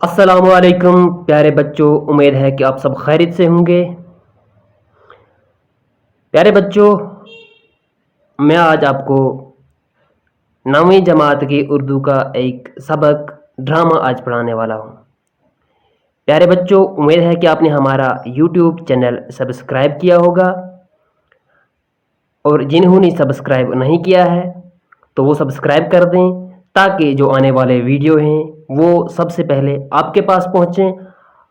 السلام علیکم پیارے بچوں، امید ہے کہ آپ سب خیریت سے ہوں گے۔ پیارے بچوں، میں آج آپ کو 9ویں جماعت کی اردو کا ایک سبق ڈرامہ آج پڑھانے والا ہوں۔ پیارے بچوں، امید ہے کہ آپ نے ہمارا یوٹیوب چینل سبسکرائب کیا ہوگا، اور جنہوں نے سبسکرائب نہیں کیا ہے تو وہ سبسکرائب کر دیں تاکہ جو آنے والے ویڈیو ہیں وہ سب سے پہلے آپ کے پاس پہنچیں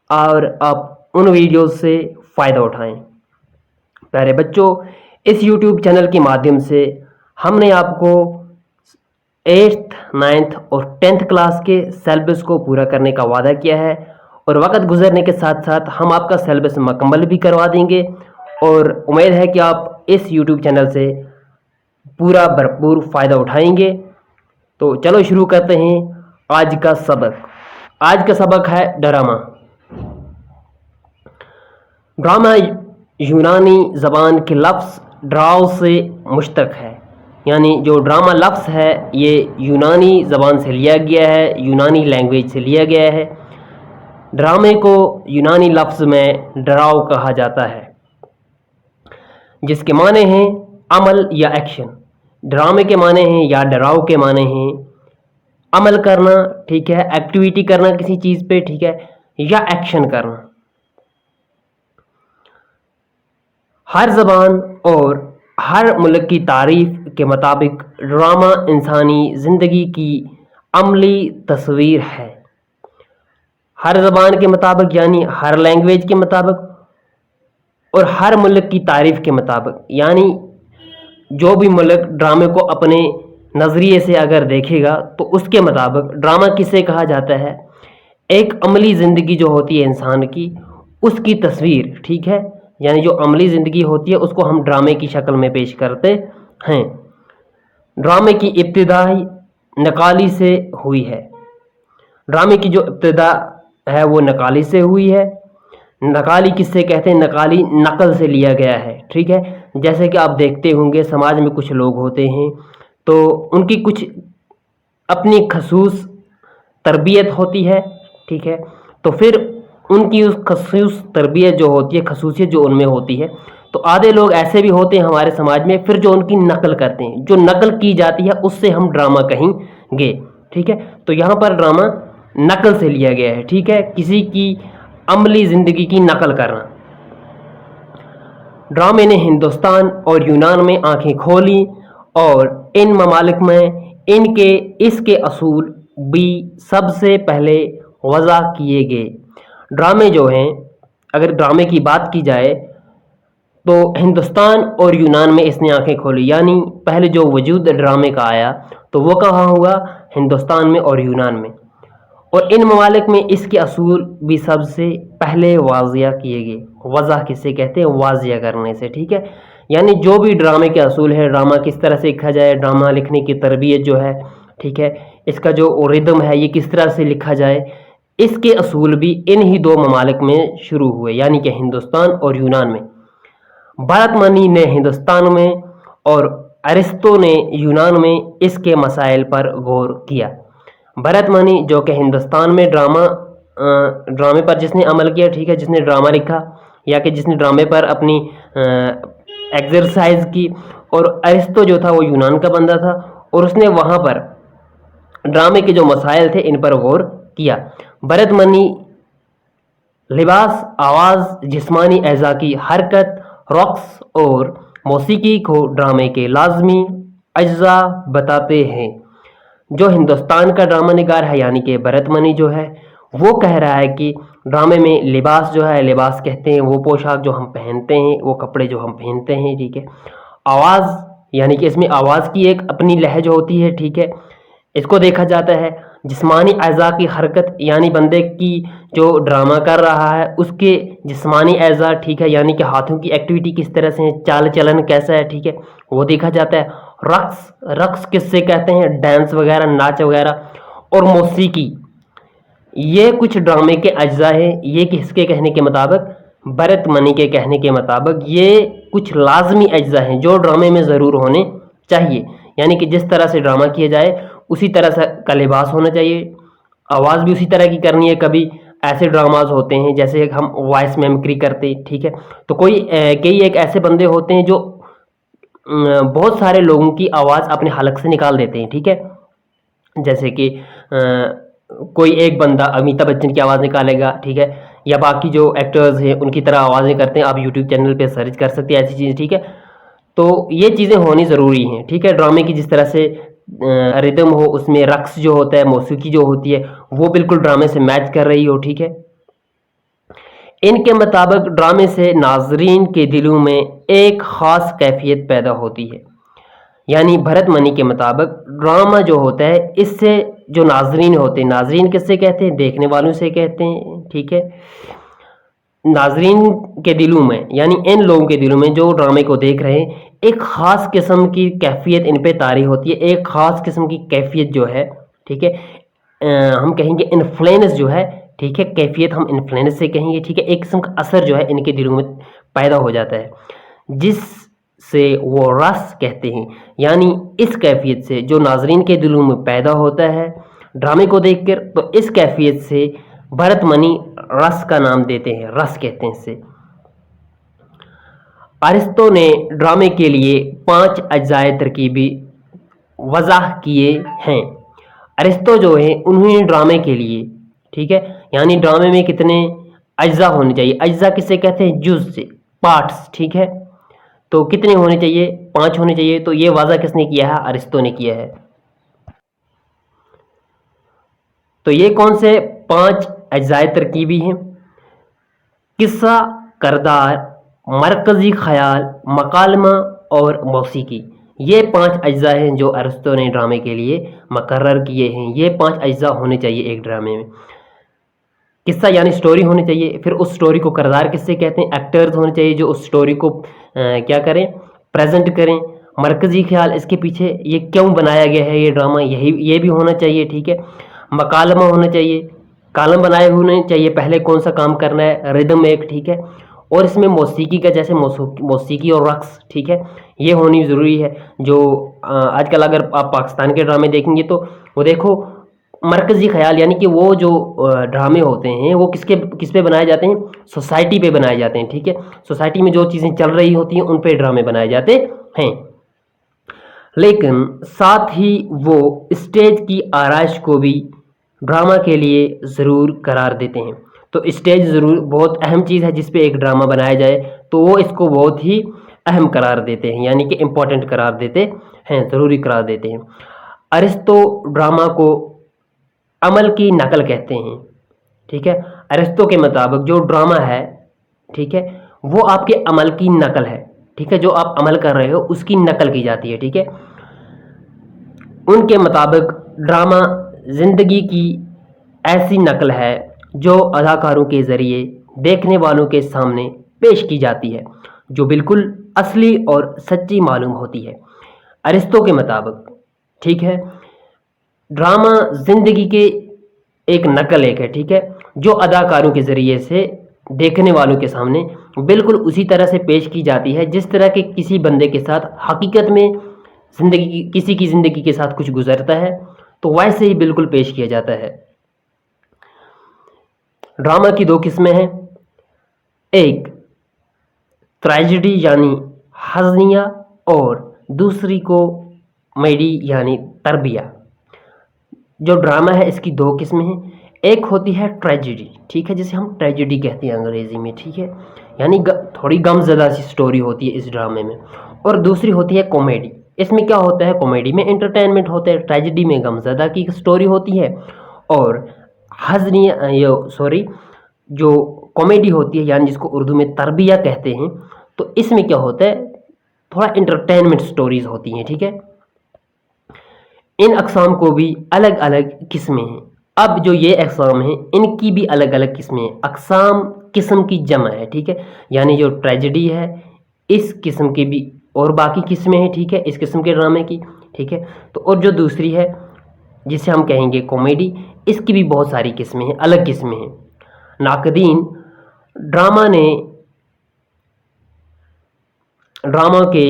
اور آپ ان ویڈیوز سے فائدہ اٹھائیں۔ پیارے بچوں، اس یوٹیوب چینل کے مادھیم سے ہم نے آپ کو 8th 9th اور 10th کلاس کے سیلیبس کو پورا کرنے کا وعدہ کیا ہے، اور وقت گزرنے کے ساتھ ساتھ ہم آپ کا سیلیبس مکمل بھی کروا دیں گے، اور امید ہے کہ آپ اس یوٹیوب چینل سے پورا بھرپور فائدہ اٹھائیں گے۔ تو چلو شروع کرتے ہیں آج کا سبق۔ آج کا سبق ہے ڈرامہ۔ ڈرامہ یونانی زبان کے لفظ ڈراؤ سے مشتق ہے، یعنی جو ڈرامہ لفظ ہے یہ یونانی زبان سے لیا گیا ہے، یونانی لینگویج سے لیا گیا ہے۔ ڈرامے کو یونانی لفظ میں ڈراؤ کہا جاتا ہے، جس کے معنی ہیں عمل یا ایکشن۔ ڈرامے کے معنی ہیں یا ڈراؤ کے معنی ہیں عمل کرنا، ٹھیک ہے، ایکٹیویٹی کرنا کسی چیز پہ، ٹھیک ہے، یا ایکشن کرنا۔ ہر زبان اور ہر ملک کی تعریف کے مطابق ڈرامہ انسانی زندگی کی عملی تصویر ہے۔ ہر زبان کے مطابق یعنی ہر لینگویج کے مطابق، اور ہر ملک کی تعریف کے مطابق یعنی جو بھی ملک ڈرامے کو اپنے نظریے سے اگر دیکھے گا تو اس کے مطابق ڈرامہ کسے کہا جاتا ہے؟ ایک عملی زندگی جو ہوتی ہے انسان کی، اس کی تصویر، ٹھیک ہے، یعنی جو عملی زندگی ہوتی ہے اس کو ہم ڈرامے کی شکل میں پیش کرتے ہیں۔ ڈرامے کی ابتدائی نقالی سے ہوئی ہے۔ ڈرامے کی جو ابتدا ہے وہ نقالی سے ہوئی ہے۔ نقالی کس سے کہتے ہیں؟ نقالی نقل سے لیا گیا ہے، ٹھیک ہے۔ جیسے کہ آپ دیکھتے ہوں گے سماج میں کچھ لوگ ہوتے ہیں تو ان کی کچھ اپنی خصوص تربیت ہوتی ہے، ٹھیک ہے، تو پھر ان کی اس خصوص تربیت جو ہوتی ہے، خصوصیت جو ان میں ہوتی ہے، تو آدھے لوگ ایسے بھی ہوتے ہیں ہمارے سماج میں پھر جو ان کی نقل کرتے ہیں، جو نقل کی جاتی ہے اس سے ہم ڈرامہ کہیں گے، ٹھیک ہے۔ تو یہاں پر ڈرامہ نقل سے لیا گیا ہے، ٹھیک ہے، کسی کی عملی زندگی کی نقل کرنا۔ ڈرامے نے ہندوستان اور یونان میں آنکھیں کھولی، اور ان ممالک میں اس کے اصول بھی سب سے پہلے وضع کیے گئے۔ ڈرامے جو ہیں، اگر ڈرامے کی بات کی جائے تو ہندوستان اور یونان میں اس نے آنکھیں کھولی، یعنی پہلے جو وجود ڈرامے کا آیا تو وہ کہاں ہوا؟ ہندوستان میں اور یونان میں، اور ان ممالک میں اس کے اصول بھی سب سے پہلے واضح کیے گئے۔ وضع کسے کہتے ہیں؟ واضح کرنے سے، ٹھیک ہے، یعنی جو بھی ڈرامے کے اصول ہے، ڈرامہ کس طرح سے لکھا جائے، ڈرامہ لکھنے کی تربیت جو ہے، ٹھیک ہے، اس کا جو ردم ہے یہ کس طرح سے لکھا جائے، اس کے اصول بھی ان ہی دو ممالک میں شروع ہوئے، یعنی کہ ہندوستان اور یونان میں۔ بھرت منی نے ہندوستان میں اور ارسطو نے یونان میں اس کے مسائل پر غور کیا۔ بھرت منی جو کہ ہندوستان میں ڈرامے پر جس نے عمل کیا، ٹھیک ہے، جس نے ڈرامہ لکھا یا کہ جس نے ڈرامے پر اپنی ایکسرسائز کی، اور ارسطو جو تھا وہ یونان کا بندہ تھا، اور اس نے وہاں پر ڈرامے کے جو مسائل تھے ان پر غور کیا۔ بھرت منی لباس، آواز، جسمانی اعضاء کی حرکت، رقص اور موسیقی کو ڈرامے کے لازمی اجزاء بتاتے ہیں۔ جو ہندوستان کا ڈرامہ نگار ہے یعنی کہ بھرت منی جو ہے وہ کہہ رہا ہے کہ ڈرامے میں لباس جو ہے، لباس کہتے ہیں وہ پوشاک جو ہم پہنتے ہیں، وہ کپڑے جو ہم پہنتے ہیں، ٹھیک ہے۔ آواز یعنی کہ اس میں آواز کی ایک اپنی لہج ہوتی ہے، ٹھیک ہے، اس کو دیکھا جاتا ہے۔ جسمانی اعضاء کی حرکت یعنی بندے کی جو ڈرامہ کر رہا ہے اس کے جسمانی اعضاء، ٹھیک ہے، یعنی کہ ہاتھوں کی ایکٹیویٹی کس طرح سے ہے، چال چلن کیسا ہے، ٹھیک ہے، وہ دیکھا جاتا ہے۔ رقص کس سے کہتے ہیں؟ ڈانس وغیرہ، ناچ وغیرہ۔ اور موسیقی، یہ کچھ ڈرامے کے اجزاء ہیں۔ یہ کس کے کہنے کے مطابق؟ بھرت منی کے کہنے کے مطابق یہ کچھ لازمی اجزاء ہیں جو ڈرامے میں ضرور ہونے چاہیے، یعنی کہ جس طرح سے ڈرامہ کیا جائے اسی طرح سے کا لباس ہونا چاہیے، آواز بھی اسی طرح کی کرنی ہے. کبھی ایسے ڈراماز ہوتے ہیں جیسے ہم وائس میمکری کرتے ہیں, ٹھیک ہے, تو کئی ایک ایسے بندے ہوتے ہیں جو بہت سارے لوگوں کی آواز اپنے حلق سے نکال دیتے ہیں, ٹھیک ہے, جیسے کہ کوئی ایک بندہ امیتابھ بچن کی آواز نکالے گا, ٹھیک ہے, یا باقی جو ایکٹرز ہیں ان کی طرح آوازیں کرتے ہیں. آپ یوٹیوب چینل پہ سرچ کر سکتے ہیں ایسی چیزیں, ٹھیک ہے. تو یہ چیزیں ہونی ضروری ہیں, ٹھیک ہے. ڈرامے کی جس طرح سے ردم ہو, اس میں رقص جو ہوتا ہے, موسیقی جو ہوتی ہے وہ بالکل ڈرامے سے میچ کر رہی ہو, ٹھیک ہے. ان کے مطابق ڈرامے سے ناظرین کے دلوں میں ایک خاص کیفیت پیدا ہوتی ہے. یعنی بھرت منی کے مطابق ڈرامہ جو ہوتا ہے اس سے جو ناظرین ہوتے ہیں, ناظرین کس سے کہتے ہیں, دیکھنے والوں سے کہتے ہیں, ٹھیک ہے. ناظرین کے دلوں میں یعنی ان لوگوں کے دلوں میں جو ڈرامے کو دیکھ رہے ہیں ایک خاص قسم کی کیفیت ان پہ طاری ہوتی ہے, ایک خاص قسم کی کیفیت جو ہے, ٹھیک ہے, ہم کہیں گے انفلوئنس جو ہے, ٹھیک ہے, کیفیت ہم انفلوئنس سے کہیں گے, ٹھیک ہے. ایک قسم کا اثر جو ہے ان کے دلوں میں پیدا ہو جاتا ہے جس سے وہ رس کہتے ہیں. یعنی اس کیفیت سے جو ناظرین کے دلوں میں پیدا ہوتا ہے ڈرامے کو دیکھ کر, تو اس کیفیت سے بھرت منی رس کا نام دیتے ہیں, رس کہتے ہیں اس سے. ارسطو نے ڈرامے کے لیے 5 اجزائے ترکیبی وضع کیے ہیں. ارسطو جو ہے انہوں نے ڈرامے کے لیے, ٹھیک ہے, یعنی ڈرامے میں کتنے اجزاء ہونے چاہیے, اجزاء کسے کہتے ہیں, جز سے, پارٹس, ٹھیک ہے. تو کتنے ہونے چاہیے, 5 ہونے چاہیے. تو یہ وضع کس نے کیا ہے, ارسطو نے کیا ہے. تو یہ کون سے 5 اجزائے ترکیبی ہیں؟ قصہ, کردار, مرکزی خیال, مکالمہ اور موسیقی. یہ 5 اجزاء ہیں جو ارسطو نے ڈرامے کے لیے مقرر کیے ہیں. یہ 5 اجزاء ہونے چاہیے ایک ڈرامے میں. قصہ یعنی سٹوری ہونی چاہیے, پھر اس سٹوری کو کردار کس سے کہتے ہیں, ایکٹرز ہونے چاہیے جو اس سٹوری کو کیا کریں, پریزنٹ کریں. مرکزی خیال, اس کے پیچھے یہ کیوں بنایا گیا ہے یہ ڈرامہ, یہ بھی ہونا چاہیے, ٹھیک ہے. مکالمہ ہونا چاہیے, کالم بنائے ہونے چاہیے پہلے کون سا کام کرنا ہے, ردم ایک, ٹھیک ہے. اور اس میں موسیقی کا, جیسے موسیقی اور رقص, ٹھیک ہے, یہ ہونی ضروری ہے. جو آج کل اگر آپ پاکستان کے ڈرامے دیکھیں گے تو وہ دیکھو مرکزی خیال یعنی کہ وہ جو ڈرامے ہوتے ہیں وہ کس پہ بنائے جاتے ہیں, سوسائٹی پہ بنائے جاتے ہیں, ٹھیک ہے. سوسائٹی میں جو چیزیں چل رہی ہوتی ہیں ان پہ ڈرامے بنائے جاتے ہیں. لیکن ساتھ ہی وہ اسٹیج کی آرائش کو بھی ڈرامہ کے لیے ضرور قرار دیتے ہیں. تو اسٹیج ضرور بہت اہم چیز ہے جس پہ ایک ڈرامہ بنایا جائے, تو وہ اس کو بہت ہی اہم قرار دیتے ہیں, یعنی کہ امپورٹنٹ قرار دیتے ہیں, ضروری قرار دیتے ہیں. ارسطو ڈرامہ کو عمل کی نقل کہتے ہیں, ٹھیک ہے. ارسطو کے مطابق جو ڈرامہ ہے, ٹھیک ہے, وہ آپ کے عمل کی نقل ہے, ٹھیک ہے. جو آپ عمل کر رہے ہو اس کی نقل کی جاتی ہے, ٹھیک ہے. ان کے مطابق ڈرامہ زندگی کی ایسی نقل ہے جو اداکاروں کے ذریعے دیکھنے والوں کے سامنے پیش کی جاتی ہے, جو بالکل اصلی اور سچی معلوم ہوتی ہے. ارسطو کے مطابق, ٹھیک ہے, ڈرامہ زندگی کے ایک نقل ہے, ٹھیک ہے, جو اداکاروں کے ذریعے سے دیکھنے والوں کے سامنے بالکل اسی طرح سے پیش کی جاتی ہے جس طرح کے کسی بندے کے ساتھ حقیقت میں کسی کی زندگی کے ساتھ کچھ گزرتا ہے تو ویسے ہی بالکل پیش کیا جاتا ہے. ڈرامہ کی 2 قسمیں ہیں, ایک ٹریجڈی یعنی ہزنیہ اور دوسری کو میڈی یعنی تربیہ. جو ڈرامہ ہے اس کی 2 قسمیں ہیں, ایک ہوتی ہے ٹریجڈی, ٹھیک ہے, جسے ہم ٹریجڈی کہتے ہیں انگریزی میں, ٹھیک ہے, یعنی تھوڑی غم زدہ سی سٹوری ہوتی ہے اس ڈرامے میں. اور دوسری ہوتی ہے کامیڈی. اس میں کیا ہوتا ہے, کامیڈی میں انٹرٹینمنٹ ہوتا ہے, ٹریجڈی میں غم زدہ کی سٹوری ہوتی ہے, اور جو کامیڈی ہوتی ہے یعنی جس کو اردو میں تربیہ کہتے ہیں, تو اس میں کیا ہوتا ہے, تھوڑا انٹرٹینمنٹ سٹوریز ہوتی ہیں, ٹھیک ہے. ان اقسام کو بھی الگ الگ قسمیں ہیں. اب جو یہ اقسام ہیں ان کی بھی الگ الگ قسمیں ہیں. اقسام قسم کی جمع ہے, ٹھیک ہے, یعنی جو ٹریجڈی ہے اس قسم کی بھی اور باقی قسمیں ہیں, ٹھیک ہے, اس قسم کے ڈرامے کی, ٹھیک ہے. تو اور جو دوسری ہے جسے ہم کہیں گے کامیڈی, اس کی بھی بہت ساری قسمیں ہیں, الگ قسمیں ہیں. ناقدین, ڈرامہ کے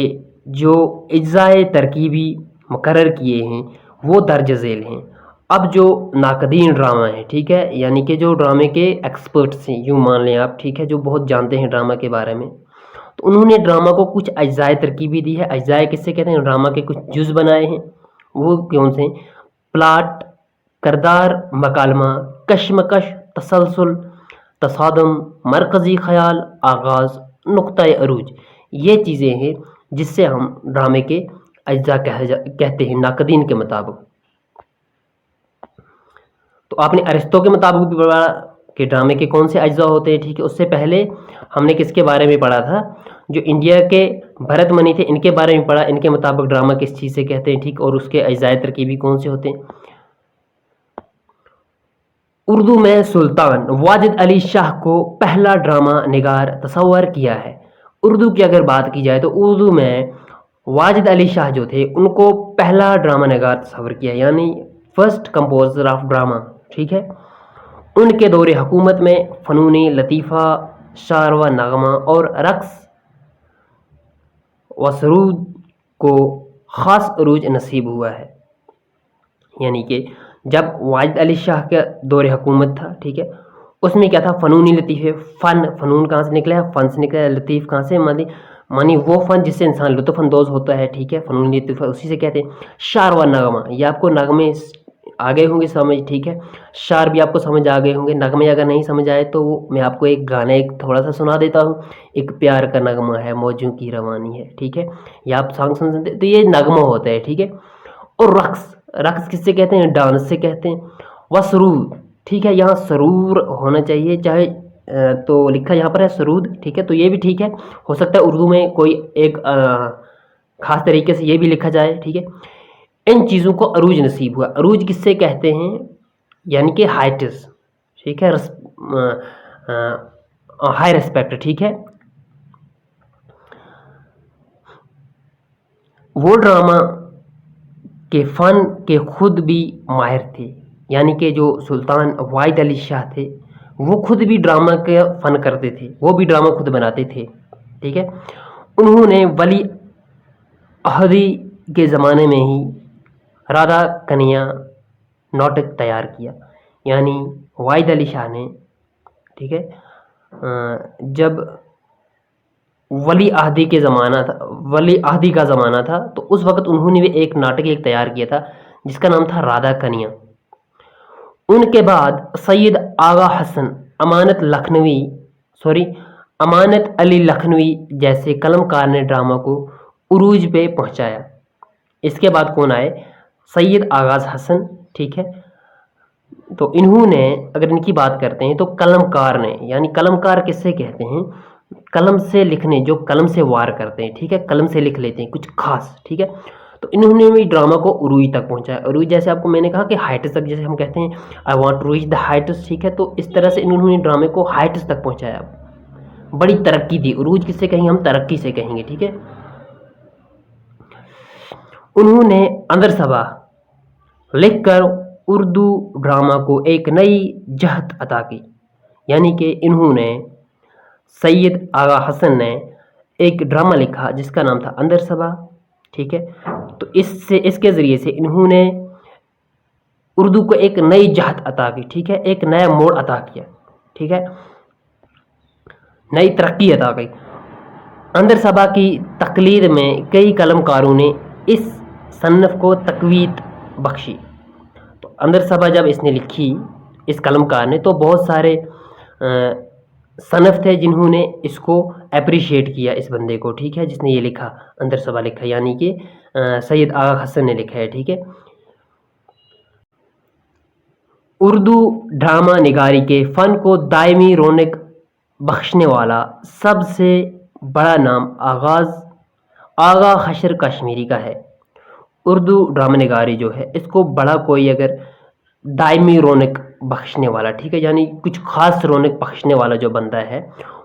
جو اجزائے ترکیبی مقرر کیے ہیں وہ درج ذیل ہیں. اب جو ناقدین ڈرامہ ہیں، ٹھیک ہے، یعنی کہ جو ڈرامے کے ایکسپرٹس ہیں، یوں مان لیں آپ، ٹھیک ہے، جو بہت جانتے ہیں ڈرامہ کے بارے میں، تو انہوں نے ڈرامہ کو کچھ اجزائے ترکیبی دی ہے. اجزائے کس سے کہتے ہیں؟ ڈرامہ کے کچھ جز بنائے ہیں. وہ کون سے ہیں؟ پلاٹ، کردار، مکالمہ، کشمکش، تسلسل، تصادم، مرکزی خیال، آغاز، نقطۂ عروج. یہ چیزیں ہیں جس سے ہم ڈرامے کے اجزاء کہتے ہیں ناقدین کے مطابق. تو آپ نے ارسطو کے مطابق بھی پڑھا کہ ڈرامے کے کون سے اجزاء ہوتے ہیں، ٹھیک ہے. اس سے پہلے ہم نے کس کے بارے میں پڑھا تھا؟ جو انڈیا کے بھرت منی تھے، ان کے بارے میں پڑھا. ان کے مطابق ڈرامہ کس چیز سے کہتے ہیں، ٹھیک، اور اس کے اجزائے ترکیبی کون سے ہوتے ہیں. اردو میں سلطان واجد علی شاہ کو پہلا ڈرامہ نگار تصور کیا ہے. اردو کی اگر بات کی جائے تو اردو میں واجد علی شاہ جو تھے ان کو پہلا ڈرامہ نگار تصور کیا، یعنی فرسٹ کمپوزر آف ڈرامہ، ٹھیک ہے. ان کے دور حکومت میں فنون لطیفہ، شعر و نغمہ اور رقص و سرود کو خاص عروج نصیب ہوا ہے. یعنی کہ جب واجد علی شاہ کا دور حکومت تھا، ٹھیک ہے، اس میں کیا تھا؟ فنون لطیفے. فنون کہاں سے نکلا ہے؟ فن سے نکلا ہے. لطیف کہاں سے؟ مانی وہ فن جس سے انسان لطف اندوز ہوتا ہے، ٹھیک ہے، فنون لطیفہ اسی سے کہتے ہیں. شعر و نغمہ، یہ آپ کو نغمے آ گئے ہوں گے سمجھ، ٹھیک ہے. شعر بھی آپ کو سمجھ آ گئے ہوں گے. نغمے اگر نہیں سمجھ آئے تو میں آپ کو ایک گانا تھوڑا سا سنا دیتا ہوں. ایک پیار کا نغمہ ہے، موجوں کی روانی ہے، ٹھیک ہے. یہ آپ سانگ سنتے تو یہ نغمہ ہوتا ہے، ٹھیک ہے. اور رقص کس سے کہتے ہیں؟ ڈانس سے کہتے ہیں. و سرود، ٹھیک ہے، یہاں سرور ہونا چاہیے، چاہے تو لکھا یہاں پر ہے سرود، ٹھیک ہے، تو یہ بھی ٹھیک ہے. ہو سکتا ہے اردو میں کوئی ایک خاص طریقے سے یہ بھی لکھا جائے، ٹھیک ہے. ان چیزوں کو عروج نصیب ہوا. عروج کس سے کہتے ہیں؟ یعنی کہ ہائٹس، ٹھیک ہے، ہائی ریسپیکٹ، ٹھیک ہے. وہ ڈرامہ کے فن کے خود بھی ماہر تھے، یعنی کہ جو سلطان واجد علی شاہ تھے وہ خود بھی ڈرامہ کا فن کرتے تھے، وہ بھی ڈرامہ خود بناتے تھے، ٹھیک ہے. انہوں نے ولی عہدی کے زمانے میں ہی رادھا کنیا ناٹک تیار کیا. یعنی واجد علی شاہ نے، ٹھیک ہے، جب ولی عہدی کا زمانہ تھا تو اس وقت انہوں نے بھی ایک ناٹک تیار کیا تھا جس کا نام تھا رادھا کنیا. ان کے بعد سید آغا حسن، امانت علی لکھنوی جیسے قلم کار نے ڈرامہ کو عروج پہ پہنچایا. اس کے بعد کون آئے؟ سید آغاز حسن، ٹھیک ہے. تو انہوں نے، اگر ان کی بات کرتے ہیں تو قلم کار نے، یعنی قلم کار کس سے کہتے ہیں؟ قلم سے لکھنے، جو قلم سے وار کرتے ہیں، ٹھیک ہے، قلم سے لکھ لیتے ہیں کچھ خاص، ٹھیک ہے. تو انہوں نے بھی ڈرامہ کو عروج تک پہنچایا. عروج جیسے آپ کو میں نے کہا کہ ہائٹس تک، جیسے ہم کہتے ہیں I want to reach the heights, ٹھیک ہے، تو اس طرح سے انہوں نے ڈرامے کو ہائٹس تک پہنچایا، بڑی ترقی دی. عروج کس سے کہیں؟ ہم ترقی سے کہیں گے، ٹھیک ہے. انہوں نے اندر صبا لکھ کر اردو ڈرامہ کو ایک نئی جہت عطا کی. یعنی کہ انہوں نے، سید آغا حسن نے ایک ڈرامہ لکھا جس کا نام تھا اندر صبا، ٹھیک ہے. تو اس کے ذریعے سے انہوں نے اردو کو ایک نئی جہت عطا کی، ٹھیک ہے، ایک نیا موڑ عطا کیا، ٹھیک ہے، نئی ترقی عطا کی. اندر صبا کی تقلید میں کئی قلم کاروں نے اس صنف کو تقویت بخشی. تو اندر صبا جب اس نے لکھی، اس قلم کار نے، تو بہت سارے صنف تھے جنہوں نے اس کو اپریشیٹ کیا، اس بندے کو، ٹھیک ہے، جس نے یہ لکھا اندر صبا لکھا، یعنی کہ سید آغا حسن نے لکھا ہے، ٹھیک ہے. اردو ڈرامہ نگاری کے فن کو دائمی رونق بخشنے والا سب سے بڑا نام آغا خشر کشمیری کا ہے. اردو ڈرامہ نگاری جو ہے، اس کو بڑا کوئی اگر دائمی رونق بخشنے والا، ٹھیک ہے، یعنی کچھ خاص رونق بخشنے والا جو بندہ ہے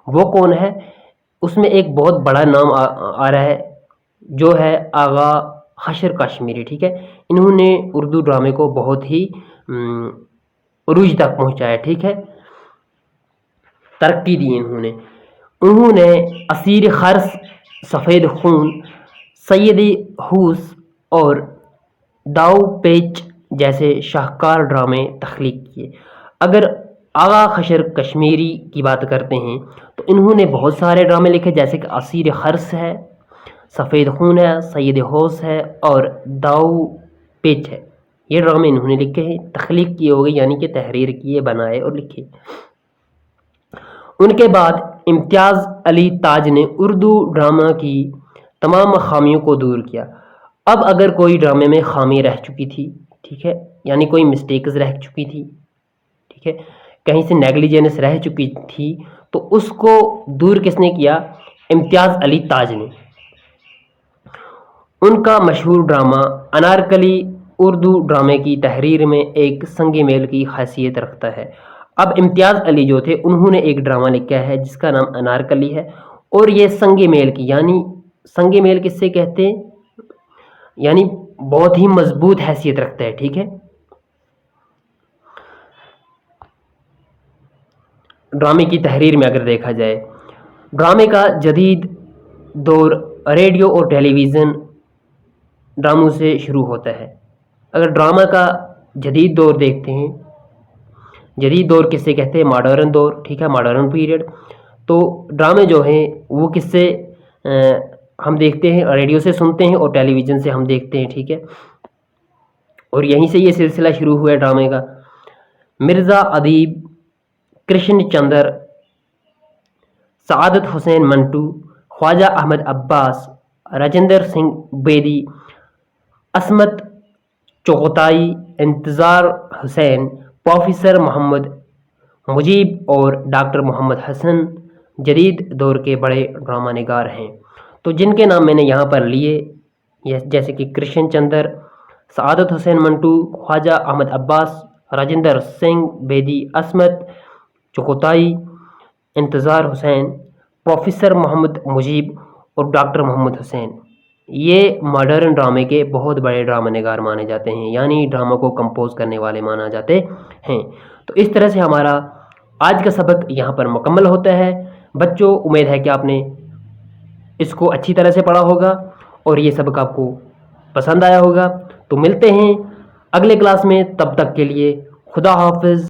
وہ کون ہے؟ اس میں ایک بہت بڑا نام آ رہا ہے جو ہے آغا خشر کشمیری، ٹھیک ہے. انہوں نے اردو ڈرامے کو بہت ہی عروج تک پہنچایا، ٹھیک ہے، ترقی دی انہوں نے اسیر خرس، سفید خون، سیدی ہوس اور داؤ پیچ جیسے شاہکار ڈرامے تخلیق کیے۔ اگر آغا خشر کشمیری کی بات کرتے ہیں تو انہوں نے بہت سارے ڈرامے لکھے، جیسے کہ اسیر خرس ہے، سفید خون ہے، سید ہوس ہے اور داؤ پیچ ہے۔ یہ ڈرامے انہوں نے لکھے ہیں، تخلیق کیے ہو گئے، یعنی کہ تحریر کیے، بنائے اور لکھے۔ ان کے بعد امتیاز علی تاج نے اردو ڈرامہ کی تمام خامیوں کو دور کیا۔ اب اگر کوئی ڈرامے میں خامی رہ چکی تھی، ٹھیک ہے، یعنی کوئی مسٹیکز رہ چکی تھی، ٹھیک ہے، کہیں سے نیگلیجنس رہ چکی تھی، تو اس کو دور کس نے کیا؟ امتیاز علی تاج نے۔ ان کا مشہور ڈرامہ انارکلی اردو ڈرامے کی تحریر میں ایک سنگ میل کی حیثیت رکھتا ہے۔ اب امتیاز علی جو تھے انہوں نے ایک ڈرامہ لکھا ہے جس کا نام انارکلی ہے، اور یہ سنگ میل کی، یعنی سنگ میل کس سے کہتے ہیں؟ یعنی بہت ہی مضبوط حیثیت رکھتا ہے، ٹھیک ہے۔ ڈرامے کی تحریر میں اگر دیکھا جائے، ڈرامے کا جدید دور ریڈیو اور ٹیلی ویژن ڈراموں سے شروع ہوتا ہے۔ اگر ڈرامہ کا جدید دور دیکھتے ہیں، جدید دور کس سے کہتے ہیں؟ ماڈرن دور، ٹھیک ہے، ماڈرن پیریڈ۔ تو ڈرامے جو ہیں وہ کس سے ہم دیکھتے ہیں؟ ریڈیو سے سنتے ہیں اور ٹیلی ویژن سے ہم دیکھتے ہیں، ٹھیک ہے، اور یہیں سے یہ سلسلہ شروع ہوا ہے ڈرامے کا۔ مرزا ادیب، کرشن چندر، سعادت حسین منٹو، خواجہ احمد عباس، راجندر سنگھ بیدی، عصمت چغتائی، انتظار حسین، پروفیسر محمد مجیب اور ڈاکٹر محمد حسن جدید دور کے بڑے ڈرامہ نگار ہیں۔ تو جن کے نام میں نے یہاں پر لیے، جیسے کہ کرشن چندر، سعادت حسین منٹو، خواجہ احمد عباس، راجندر سنگھ بیدی، عصمت چغتائی، انتظار حسین، پروفیسر محمد مجیب اور ڈاکٹر محمد حسین، یہ ماڈرن ڈرامے کے بہت بڑے ڈرامہ نگار مانے جاتے ہیں، یعنی ڈرامہ کو کمپوز کرنے والے مانا جاتے ہیں۔ تو اس طرح سے ہمارا آج کا سبق یہاں پر مکمل ہوتا ہے۔ بچوں، امید ہے کہ آپ نے اس کو اچھی طرح سے پڑھا ہوگا اور یہ سبق آپ کو پسند آیا ہوگا۔ تو ملتے ہیں اگلے کلاس میں، تب تک کے لیے خدا حافظ۔